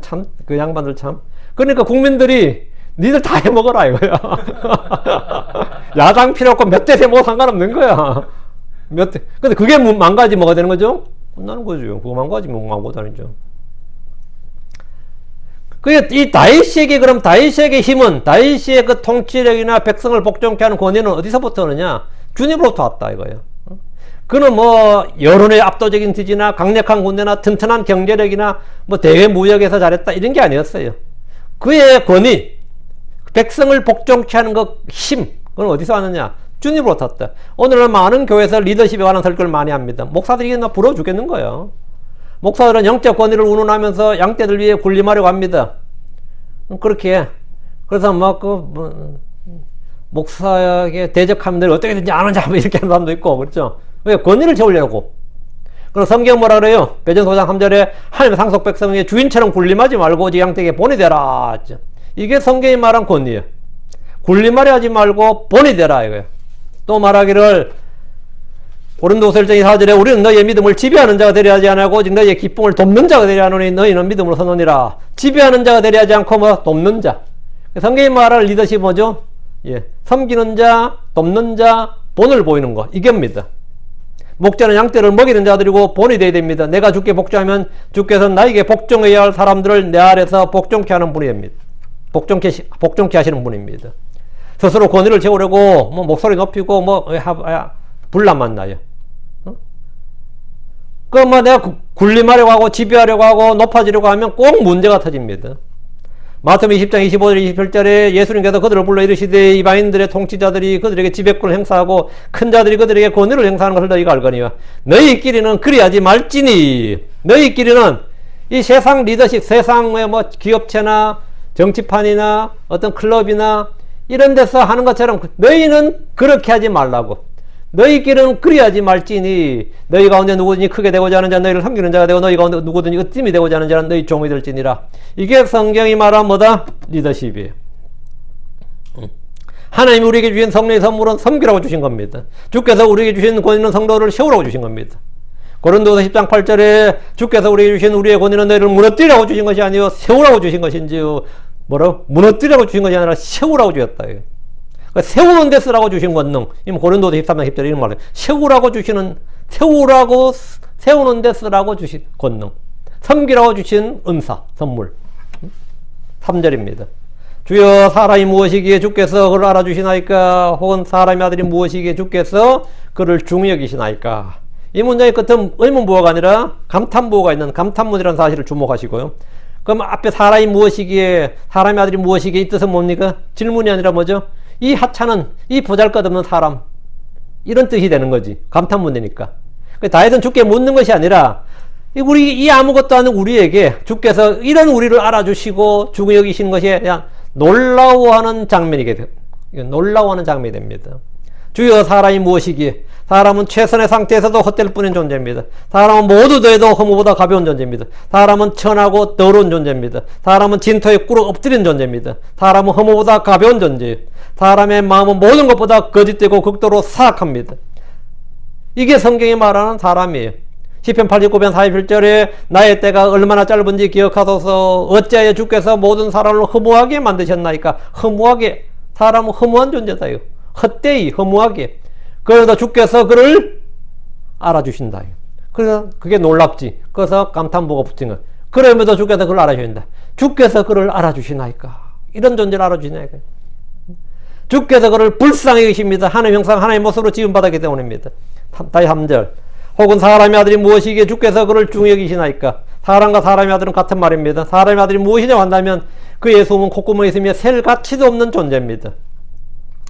참, 그 양반들 참. 그러니까 국민들이 니들 다 해먹어라 이거야. 야당 필요 없고 몇 대 세먹어도 상관없는 거야. 근데 그게 망가지 뭐가 되는 거죠? 끝나는 거죠. 그거 망가지면 망고다니죠. 이 다윗에게, 그럼 다윗에게 힘은, 다윗의 그 통치력이나 백성을 복종케 하는 권위는 어디서부터 오느냐? 주님으로부터 왔다 이거예요. 그는 뭐 여론의 압도적인 지지나 강력한 군대나 튼튼한 경제력이나 뭐 대외 무역에서 잘했다 이런 게 아니었어요. 그의 권위, 백성을 복종케 하는 그 힘, 그건 어디서 왔느냐? 주님으로부터 왔다. 오늘은 많은 교회에서 리더십에 관한 설교를 많이 합니다. 목사들이 나 부러워 죽겠는 거예요. 목사들은 영적 권위를 운운하면서 양떼들 위해 군림하려고 합니다. 그렇게. 그래서 목사에게 대적하면 늘 어떻게든지 안 하자, 이렇게 하는 사람도 있고, 그렇죠? 왜? 권위를 채우려고. 그럼 성경 뭐라 그래요? 베전소장 3절에 하나님의 상속 백성의 주인처럼 군림하지 말고 오직 양떼에게 본이 되라. 이게 성경이 말한 권위예요. 군림하려 하지 말고 본이 되라, 이거예요. 또 말하기를, 고린도후서 1장 4절에 우리는 너희의 믿음을 지배하는 자가 되려 하지 않고 오직 너희의 기쁨을 돕는 자가 되려 하노니 너희는 믿음으로 서노니라. 지배하는 자가 되려 하지 않고 뭐 돕는 자. 성경이 말할 리더십 뭐죠? 예, 섬기는 자, 돕는 자, 본을 보이는 거, 이겁니다. 목자는 양떼를 먹이는 자들이고 본이 되어야 됩니다. 내가 주께 복종하면 주께서는 나에게 복종해야 할 사람들을 내 아래서 복종케 하는 분입니다. 복종케 하시는 분입니다. 스스로 권위를 채우려고 뭐 목소리 높이고 뭐 불난만 나요. 뭐 내가 군림하려고 하고 지배하려고 하고 높아지려고 하면 꼭 문제가 터집니다. 마태복음 20장 25절 27절에 예수님께서 그들을 불러 이르시되 이방인들의 통치자들이 그들에게 지배권을 행사하고 큰 자들이 그들에게 권위를 행사하는 것을 너희가 알거니와 너희끼리는 그리하지 말지니. 너희끼리는 이 세상 리더십, 세상의 뭐 기업체나 정치판이나 어떤 클럽이나 이런 데서 하는 것처럼 너희는 그렇게 하지 말라고. 너희끼리는 그리하지 말지니 너희 가운데 누구든지 크게 되고자 하는 자 너희를 섬기는 자가 되고 너희 가운데 누구든지 으뜸이 되고자 하는 자는 너희 종이 될지니라. 이게 성경이 말한 뭐다? 리더십이에요. 하나님이 우리에게 주신 성령의 선물은 섬기라고 주신 겁니다. 주께서 우리에게 주신 권위는 성도를 세우라고 주신 겁니다. 고린도서 10장 8절에 주께서 우리에게 주신 우리의 권위는 너희를 무너뜨리라고 주신 것이 아니요 세우라고 주신 것인지요. 뭐라고? 무너뜨리라고 주신 것이 아니라 세우라고 주셨다. 그러니까 세우는 데 쓰라고 주신 권능. 고린도서 13장 10절에 이런 말이에요. 세우는 데 쓰라고 주신 권능. 섬기라고 주신 은사, 선물. 3절입니다. 주여 사람이 무엇이기에 주께서 그를 알아주시나이까? 혹은 사람의 아들이 무엇이기에 주께서 그를 중히 여기시나이까? 이 문장의 끝은 의문부호가 아니라 감탄부호가 있는 감탄문이라는 사실을 주목하시고요. 그럼 앞에 사람이 무엇이기에, 사람의 아들이 무엇이기에 이 뜻은 뭡니까? 질문이 아니라 뭐죠? 이 하찮은, 이 보잘것없는 사람, 이런 뜻이 되는 거지. 감탄문이니까. 다윗은 주께 묻는 것이 아니라 이 아무것도 아닌 우리에게 주께서 이런 우리를 알아주시고 중히 여기시는 것에 대한 놀라워하는 장면이게 돼요. 놀라워하는 장면이 됩니다. 주여 사람이 무엇이기에? 사람은 최선의 상태에서도 헛될 뿐인 존재입니다. 사람은 모두 더해도 허무보다 가벼운 존재입니다. 사람은 천하고 더러운 존재입니다. 사람은 진토에 꿇어 엎드린 존재입니다. 사람은 허무보다 가벼운 존재예요. 사람의 마음은 모든 것보다 거짓되고 극도로 사악합니다. 이게 성경이 말하는 사람이에요. 시편 89편 41절에 나의 때가 얼마나 짧은지 기억하소서. 어찌하여 주께서 모든 사람을 허무하게 만드셨나이까? 허무하게. 사람은 허무한 존재다요. 헛되이 허무하게. 그러다 주께서 그를 알아주신다. 그래서 그게 놀랍지. 그래서 감탄부가 붙은 거. 그러면서 주께서 그를 알아주신다. 주께서 그를 알아주시나이까? 이런 존재를 알아주시나이까? 주께서 그를 불쌍히 여기십니다. 하나님 형상 하나님의 모습으로 지음받았기 때문입니다. 다시 3절. 혹은 사람의 아들이 무엇이기에 주께서 그를 중히 여기시나이까? 사람과 사람의 아들은 같은 말입니다. 사람의 아들이 무엇이냐고 한다면 그의 소문 콧구멍에 있으며 셀 가치도 없는 존재입니다.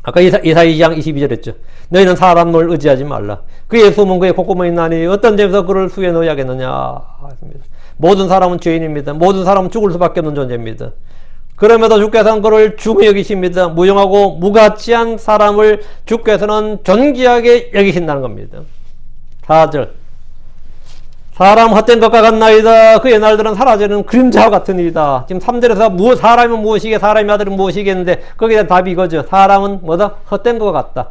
아까 이사야 2장 22절 했죠. 너희는 사람을 의지하지 말라. 그의 소문 그의 콧구멍에 있나니 어떤 점에서 그를 수에 넣어야겠느냐 했습니다. 모든 사람은 죄인입니다. 모든 사람은 죽을 수밖에 없는 존재입니다. 그럼에도 주께서는 그를 중히 여기십니다. 무용하고 무가치한 사람을 주께서는 존귀하게 여기신다는 겁니다. 4절. 사람 헛된 것과 같나이다. 그의 날들은 사라지는 그림자와 같은 일이다. 지금 3절에서 사람은 무엇이게 사람의 아들은 무엇이겠는데 거기에 대한 답이 이거죠. 사람은 뭐다? 헛된 것과 같다.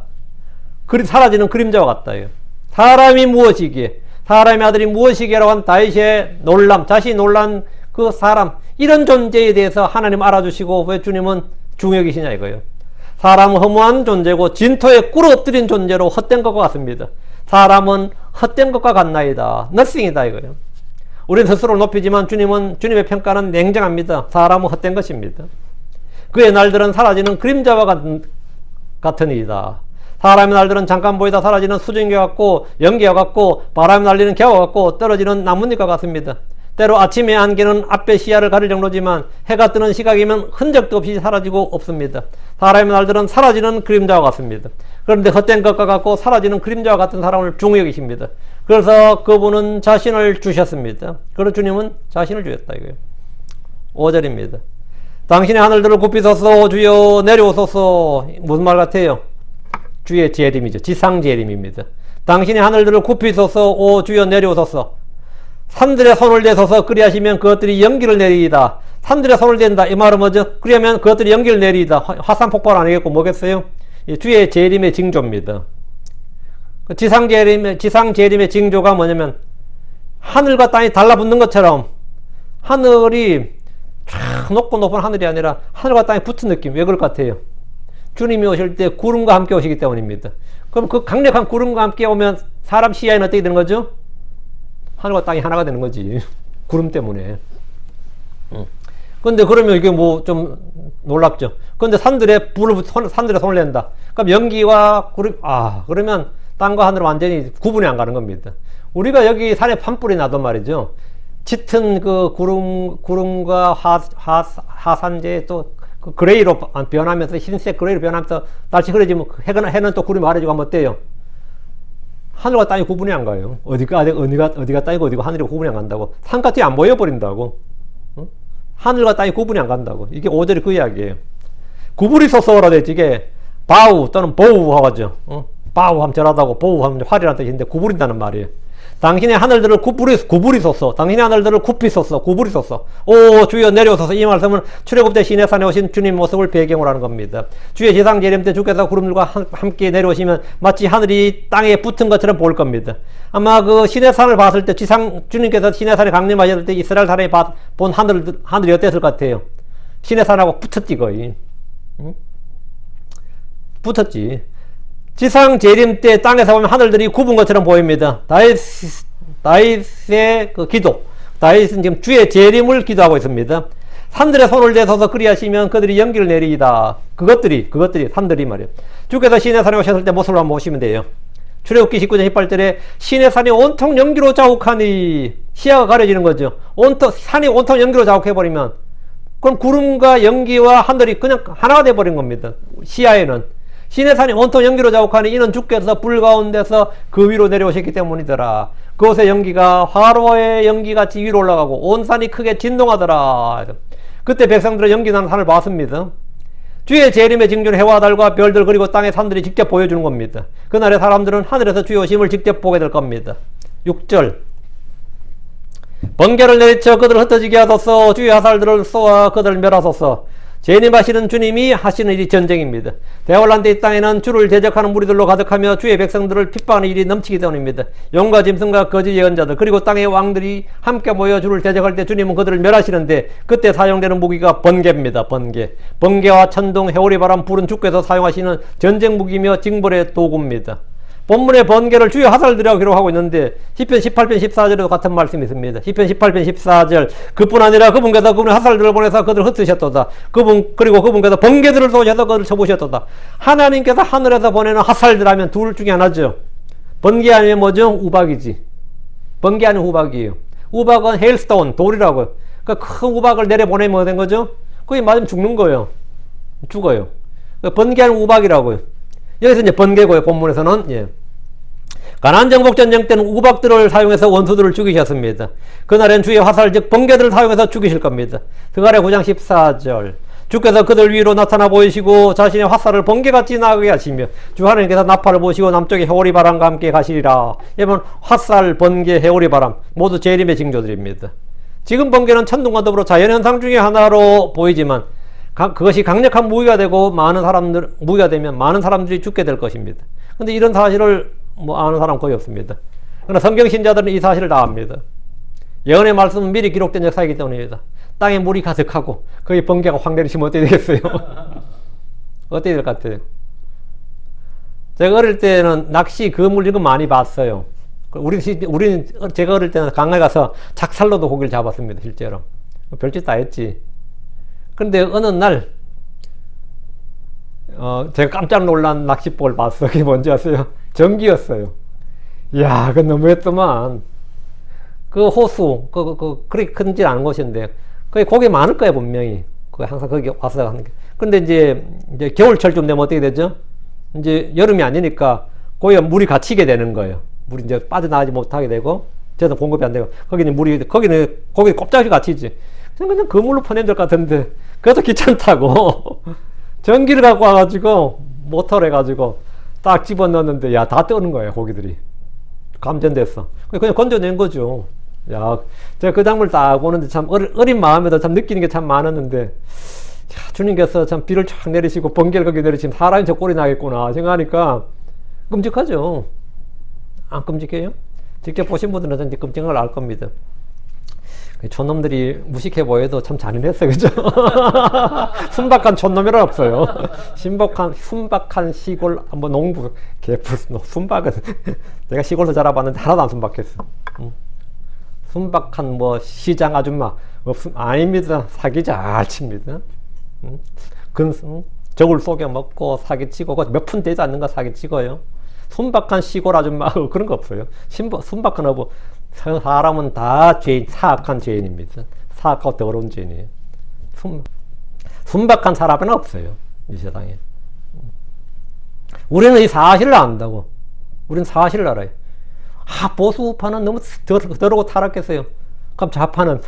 사라지는 그림자와 같다. 사람이 무엇이기에 사람의 아들이 무엇이기라고 한 다윗의 놀람, 자신이 놀란 그 사람, 이런 존재에 대해서 하나님 알아주시고 왜 주님은 중히 여기시냐 이거예요. 사람은 허무한 존재고 진토에 꿇어 엎드린 존재로 헛된 것과 같습니다. 사람은 헛된 것과 같나이다. nothing이다 이거예요. 우리는 스스로를 높이지만 주님의 평가는 냉정합니다. 사람은 헛된 것입니다. 그의 날들은 사라지는 그림자와 같은 일이다. 사람의 날들은 잠깐 보이다 사라지는 수증기와 같고 연기와 같고 바람이 날리는 겨와 같고 떨어지는 나뭇잎과 같습니다. 때로 아침의 안개는 앞의 시야를 가릴 정도지만 해가 뜨는 시각이면 흔적도 없이 사라지고 없습니다. 사람의 날들은 사라지는 그림자와 같습니다. 그런데 헛된 것과 같고 사라지는 그림자와 같은 사람을 중히 여기십니다. 그래서 그분은 자신을 주셨습니다. 그래서 주님은 자신을 주셨다 이거예요. 5절입니다. 당신의 하늘들을 굽히소서 주여 내려오소서. 무슨 말 같아요? 주의 재림이죠. 지상 재림입니다. 당신의 하늘들을 굽히소서 오 주여 내려오소서. 산들의 손을 대소서 그리하시면 그것들이 연기를 내리이다. 산들의 손을 댄다. 이 말은 뭐죠? 그러면 그것들이 연기를 내리이다. 화산 폭발 아니겠고 뭐겠어요? 주의 재림의 징조입니다. 지상 재림의 징조가 뭐냐면 하늘과 땅이 달라붙는 것처럼 하늘이 쫙 높은 하늘이 아니라 하늘과 땅이 붙은 느낌. 왜 그럴 것 같아요? 주님이 오실 때 구름과 함께 오시기 때문입니다. 그럼 그 강력한 구름과 함께 오면 사람 시야에는 어떻게 되는 거죠? 하늘과 땅이 하나가 되는 거지. 구름 때문에. 근데 그러면 이게 뭐 좀 놀랍죠. 근데 산들에 손을 낸다. 그럼 연기와 구름, 그러면 땅과 하늘은 완전히 구분이 안 가는 겁니다. 우리가 여기 산에 판불이 나던 말이죠. 짙은 그 구름과 하산재 또 그 그레이로 변하면서 흰색 그레이로 변하면서 날씨 흐려지면 해는 또 구름이 가려지고 하면 어때요? 하늘과 땅이 구분이 안 가요. 어디가 땅이고 어디가 하늘이 구분이 안 간다고. 산같이 안 보여버린다고. 하늘과 땅이 구분이 안 간다고. 이게 5절이 그 이야기예요. 구분이 솟아오라 됐지. 이게 바우 또는 보우 하죠. 바우하면 절하다고 보우하면 활이라는 뜻인데 구부린다는 말이에요. 당신의 하늘들을 구부리소서. 당신의 하늘들을 굽히소서. 구부리소서. 오 주여 내려오소서. 이 말씀은 출애굽 때 시내산에 오신 주님 모습을 배경으로 하는 겁니다. 주의 지상 재림 때 주께서 구름들과 함께 내려오시면 마치 하늘이 땅에 붙은 것처럼 보일 겁니다. 아마 그 시내산을 봤을 때 주님께서 시내산에 강림하셨을 때 이스라엘 사람이 본 하늘이 어땠을 것 같아요? 시내산하고 붙었지 거의. 응? 붙었지. 지상 재림 때 땅에서 보면 하늘들이 굽은 것처럼 보입니다. 다윗의 그 기도. 다윗은 지금 주의 재림을 기도하고 있습니다. 산들의 손을 대서서 그리하시면 그들이 연기를 내리이다. 그것들이 산들이 말이에요. 주께서 시내산에 오셨을 때 모습을 한번 보시면 돼요. 출애굽기 19장 18절에 시내산이 온통 연기로 자욱하니 시야가 가려지는 거죠. 산이 온통 연기로 자욱해버리면 그럼 구름과 연기와 하늘이 그냥 하나가 돼버린 겁니다. 시야에는. 시내산이 온통 연기로 자욱하니 이는 주께서 불 가운데서 그 위로 내려오셨기 때문이더라. 그곳의 연기가 화로의 연기같이 위로 올라가고 온 산이 크게 진동하더라. 그때 백성들은 연기나는 산을 봤습니다. 주의 재림의 징조는 해와 달과 별들 그리고 땅의 산들이 직접 보여주는 겁니다. 그날의 사람들은 하늘에서 주의 오심을 직접 보게 될 겁니다. 6절 번개를 내리쳐 그들을 흩어지게 하소서. 주의 화살들을 쏘아 그들을 멸하소서. 재림하시는 주님이 하시는 일이 전쟁입니다. 대환란 때 이 땅에는 주를 대적하는 무리들로 가득하며 주의 백성들을 핍박하는 일이 넘치기 때문입니다. 용과 짐승과 거짓 예언자들 그리고 땅의 왕들이 함께 모여 주를 대적할 때 주님은 그들을 멸하시는데 그때 사용되는 무기가 번개입니다. 번개와 천둥, 해오리 바람, 불은 주께서 사용하시는 전쟁 무기며 징벌의 도구입니다. 본문의 번개를 주의 화살들이라고 기록하고 있는데 시편 18편 14절에도 같은 말씀이 있습니다. 시편 18편 14절 그뿐 아니라 그분께서 그분의 화살들을 보내서 그들을 흩으셨도다. 그리고 그분께서 번개들을 쏘셔서 그들을 쳐부셨도다. 하나님께서 하늘에서 보내는 화살들 하면 둘 중에 하나죠. 번개 아니면 뭐죠? 우박이지. 번개 아니면 우박이에요. 우박은 헤일스톤, 돌이라고요. 그러니까 큰 우박을 내려보내면 뭐 된 거죠? 그게 맞으면 죽는 거예요. 죽어요. 번개 아니면 우박이라고요. 여기서 이제 번개고요. 본문에서는 예. 가나안 정복 전쟁 때는 우박들을 사용해서 원수들을 죽이셨습니다. 그날엔 주의 화살 즉 번개들을 사용해서 죽이실 겁니다. 스가랴 9장 14절 주께서 그들 위로 나타나 보이시고 자신의 화살을 번개같이 나가게 하시며 주 하나님께서 나팔을 보시고 남쪽에 해오리 바람과 함께 가시리라. 여러분 화살, 번개, 해오리 바람 모두 재림의 징조들입니다. 지금 번개는 천둥과 더불어 자연현상 중에 하나로 보이지만 그것이 강력한 무기가 되고 무기가 되면 많은 사람들이 죽게 될 것입니다. 근데 이런 사실을 아는 사람 거의 없습니다. 그러나 성경 신자들은 이 사실을 다 압니다. 예언의 말씀은 미리 기록된 역사이기 때문입니다. 땅에 물이 가득하고 거기 번개가 확 내리시면 어떻게 되겠어요? 어떻게 될 것 같아요? 제가 어릴 때는 낚시 그물 이런 거 많이 봤어요. 우리는 제가 어릴 때는 강에 가서 작살로도 고기를 잡았습니다. 실제로. 별짓 다 했지. 근데 어느 날 제가 깜짝 놀란 낚싯복을 봤어요. 그게 뭔지 아세요? 전기였어요. 이야, 그건 너무했더만. 그 호수, 그렇게 큰지 않은 곳인데, 거기 고기 많을 거예요, 분명히. 항상 거기 와서 하는 게. 근데 이제 겨울철쯤 되면 어떻게 되죠? 이제 여름이 아니니까, 거기에 물이 갇히게 되는 거예요. 물이 이제 빠져나가지 못하게 되고, 저도 공급이 안 되고, 거기는 고기 꼽짝이 갇히지. 그냥 그물로 퍼내면 될 것 같은데, 그래도 귀찮다고. 전기를 갖고 와가지고, 모터를 해가지고, 딱 집어 넣었는데, 야, 다 뜨는 거예요, 고기들이. 감전됐어. 그냥 건져낸 거죠. 야, 제가 그 작물 딱 보는데 참 어린 마음에도 참 느끼는 게 참 많았는데, 야, 주님께서 참 비를 쫙 내리시고, 번개를 거기 내리시면 사람이 저 꼴이 나겠구나 생각하니까, 끔찍하죠. 안 끔찍해요? 직접 보신 분들은 이제 끔찍한 걸 알 겁니다. 촌놈들이 무식해 보여도 참 잔인했어요. 그죠? 순박한 촌놈이란 없어요. 순박한 시골, 농부, 순박은, 내가 시골에서 자라봤는데 하나도 안 순박했어. 순박한 시장 아줌마, 아닙니다. 사기 잘 칩니다. 적을 속여 먹고 사기치고, 몇 푼 되지 않는 거 사기치고요. 순박한 시골 아줌마, 그런 거 없어요. 순박한 어부, 사람은 다 사악한 죄인입니다. 사악하고 더러운 죄인이에요. 순박한 사람은 없어요. 이 세상에. 우리는 이 사실을 안다고. 우리는 사실을 알아요. 보수파는 너무 더러고 타락했어요. 그럼 좌파는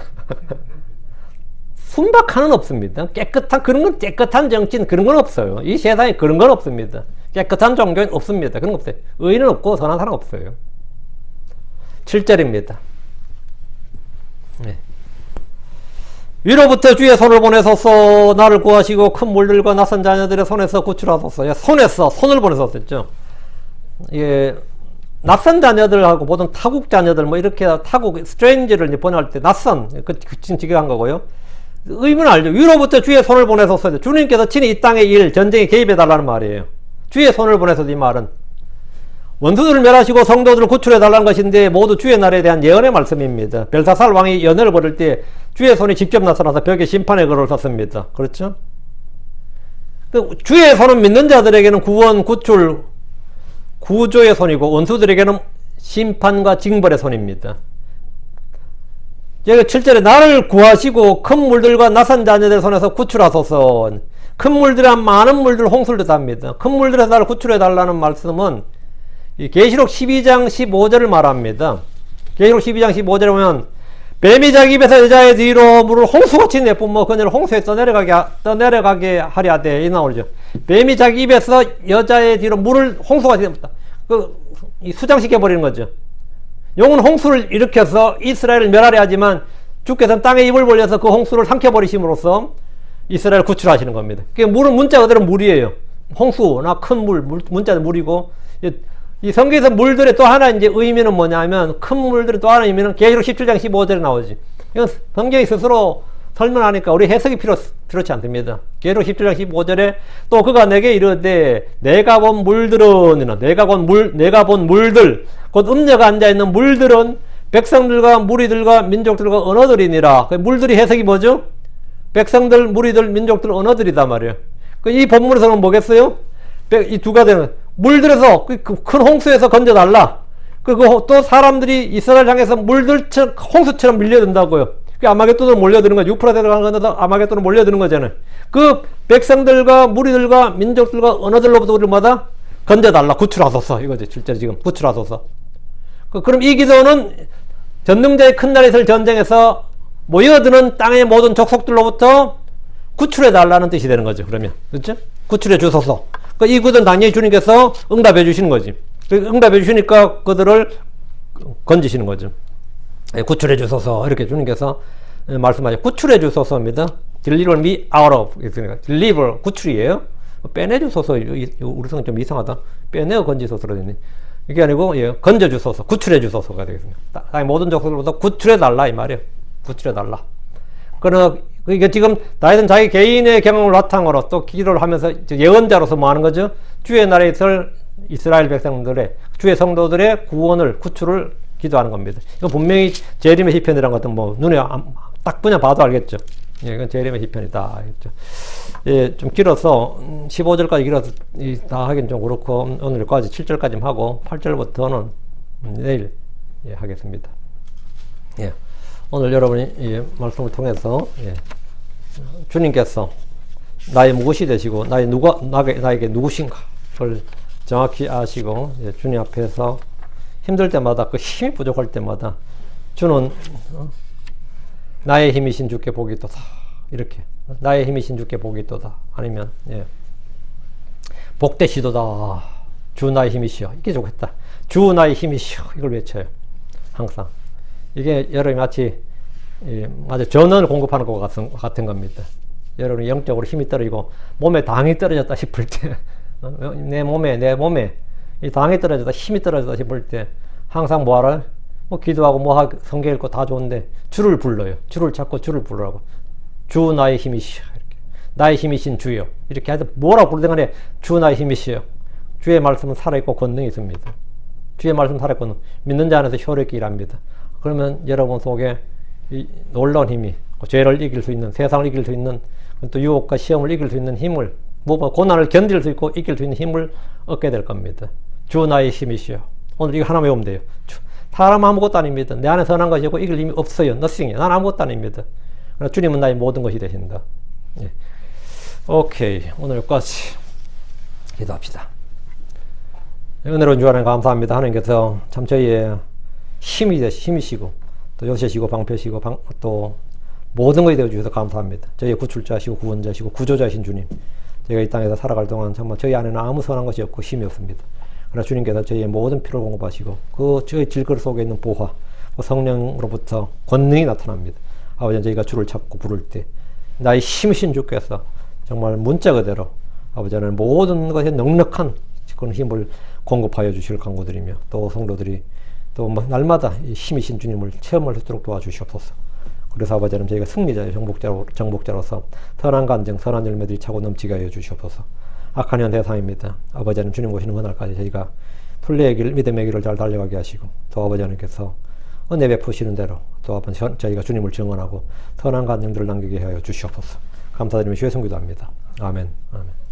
순박한은 없습니다. 깨끗한 정치인 그런 건 없어요. 이 세상에 그런 건 없습니다. 깨끗한 종교는 없습니다. 그런 거 없어요. 의인은 없고 선한 사람 없어요. 7절입니다. 네. 위로부터 주의 손을 보내소서. 나를 구하시고 큰 물들과 낯선 자녀들의 손에서 구출하소서. 손에서 손을 보내소서죠. 예, 낯선 자녀들하고 보통 타국 자녀들 뭐 이렇게 타국 스트레인지를 이제 번역할 때 낯선 그 직역한 거고요. 의미는 알죠. 위로부터 주의 손을 보내소서. 주님께서 친히 이 땅의 일 전쟁에 개입해 달라는 말이에요. 주의 손을 보내소서. 이 말은 원수들을 멸하시고 성도들을 구출해 달라는 것인데 모두 주의 날에 대한 예언의 말씀입니다. 벨사살 왕이 연회를 벌일 때 주의 손이 직접 나타나서 벽에 심판의 글을 썼습니다. 그렇죠? 주의 손은 믿는 자들에게는 구원, 구출, 구조의 손이고 원수들에게는 심판과 징벌의 손입니다. 여기 7절에 나를 구하시고 큰 물들과 낯선 자녀들 손에서 구출하소서. 큰 물들이란 많은 물들 홍수를 뜻합니다. 큰 물들에서 나를 구출해 달라는 말씀은 이 계시록 12장 15절을 말합니다. 계시록 12장 15절에 보면 뱀이 자기 입에서 여자의 뒤로 물을 홍수같이 내뿜어 그녀를 홍수에 떠내려가게 하려 하되 이 나오죠. 뱀이 자기 입에서 여자의 뒤로 물을 홍수같이 내뿜다. 수장시켜 버리는 거죠. 용은 홍수를 일으켜서 이스라엘을 멸하려 하지만 주께서는 땅에 입을 벌려서 그 홍수를 삼켜버리심으로써 이스라엘을 구출하시는 겁니다. 물은 문자 그대로 물이에요. 홍수나 큰 물, 문자는 물이고, 이 성경에서 물들의 또 하나 이제 의미는 뭐냐면, 큰 물들의 또 하나 의미는 계시록 17장 15절에 나오지. 이건 성경이 스스로 설명하니까 우리 해석이 필요치 않습니다. 계시록 17장 15절에 또 그가 내게 이르되 내가 본 물들은, 내가 본 물들, 곧 음녀가 앉아있는 물들은 백성들과 무리들과 민족들과 언어들이니라. 물들이 해석이 뭐죠? 백성들, 무리들, 민족들, 언어들이다 말이에요. 이 본문에서는 뭐겠어요? 이 두 가지는 물들에서 큰 홍수에서 건져달라. 또 사람들이 이스라엘 향해서 물들처럼 홍수처럼 밀려든다고요. 아마겟돈으로 몰려드는 거죠. 유프라테스 강에서 아마겟돈으로 몰려드는 거잖아요. 그 백성들과 무리들과 민족들과 언어들로부터 우리를 뭐다? 건져달라. 구출하소서. 이거죠. 실제로 지금 구출하소서. 그럼 이 기도는 전능자의 큰 날에 있을 전쟁에서 모여드는 땅의 모든 족속들로부터 구출해달라는 뜻이 되는 거죠. 그러면. 그렇죠? 구출해 주소서. 이 기도는 당연히 주님께서 응답해 주시는 거지. 응답해 주시니까 그들을 건지시는 거죠. 구출해 주소서. 이렇게 주님께서 말씀하죠. 구출해 주소서입니다. Deliver me out of. Deliver, 구출이에요. 빼내 주소서. 우리 성은 좀 이상하다. 빼내어 건지소서로 되네. 이게 아니고, 건져 주소서. 구출해 주소서가 되겠습니다. 땅의 모든 족속들보다 구출해 달라. 이 말이에요. 구출해 달라. 그러나, 이게 지금 다윗은 자기 개인의 경험을 바탕으로 또 기도를 하면서 예언자로서 뭐 하는 거죠? 주의 나라에 있을 이스라엘 백성들의, 주의 성도들의 구원을, 구출을 기도하는 겁니다. 이거 분명히 제림의 시편이란 것은 뭐 눈에 딱 그냥 봐도 알겠죠. 이건 제림의 시편이다. 알겠죠. 좀 길어서 15절까지 길어서 다 하긴 좀 그렇고 오늘 여기까지 7절까지 하고 8절부터는 내일 하겠습니다. 오늘 여러분이 말씀을 통해서 주님께서 나의 무엇이 되시고 나에게 누구신가를 정확히 아시고 주님 앞에서 힘들 때마다 그 힘이 부족할 때마다 주는 나의 힘이신 주께 복이 있도다. 이렇게 나의 힘이신 주께 복이 있도다. 아니면 복되시도다. 주 나의 힘이시여. 이게 좋겠다. 주 나의 힘이시여. 이걸 외쳐요. 항상. 이게 여러분이 마치 아주 전원을 공급하는 것 같은 겁니다. 여러분이 영적으로 힘이 떨어지고 몸에 당이 떨어졌다 싶을 때 내 몸에 이 당이 떨어졌다 힘이 떨어졌다 싶을 때 항상 뭐하라? 기도하고 뭐하고 성경 읽고 다 좋은데 주를 불러요. 주를 찾고 주를 부르라고. 주 나의 힘이시여. 이렇게. 나의 힘이신 주여. 이렇게 해서 뭐라고 부르든 간에 주 나의 힘이시여. 주의 말씀은 살아있고 권능이 있습니다. 주의 말씀 살아있고 믿는 자 안에서 효력이 일합니다. 그러면 여러분 속에 이 놀라운 힘이 죄를 이길 수 있는, 세상을 이길 수 있는, 또 유혹과 시험을 이길 수 있는 힘을, 고난을 견딜 수 있고 이길 수 있는 힘을 얻게 될 겁니다. 주 나의 힘이시여. 오늘 이거 하나 외우면 돼요. 사람 아무것도 아닙니다. 내 안에 선한 것이고 이길 힘이 없어요. nothing이에요. 난 아무것도 아닙니다. 그러나 주님은 나의 모든 것이 되신다. 오케이. 오늘 여기까지 기도합시다. 은혜로운 주 하나님 감사합니다. 하나님께서 참 저희의 힘이시고 또 요새시고 방패시고 또 모든 것이 되어주셔서 감사합니다. 저희의 구출자시고 구원자시고 구조자신 주님, 저희가 이 땅에서 살아갈 동안 정말 저희 안에는 아무 선한 것이 없고 힘이 없습니다. 그러나 주님께서 저희의 모든 피를 공급하시고 그 저희 질그릇 속에 있는 보화, 그 성령으로부터 권능이 나타납니다. 아버지, 저희가 주를 찾고 부를 때 나의 힘이신 주께서 정말 문자 그대로 아버지는 모든 것에 넉넉한 그런 힘을 공급하여 주실 간구드리며, 또 성도들이 또 날마다 이 힘이신 주님을 체험할 수 있도록 도와주시옵소서. 그래서 아버지는 저희가 승리자의 정복자로서 선한 간증, 선한 열매들이 차고 넘치게 하여 주시옵소서. 악한 현 세상입니다. 아버지는 주님 오시는 그날까지 저희가 순례의 길, 믿음의 길을 잘 달려가게 하시고, 또 아버지 하나님께서 은혜 베푸시는 대로 또 아버지 저희가 주님을 증언하고 선한 간증들을 남기게 하여 주시옵소서. 감사드리며 주의 성기도합니다. 아멘. 아멘.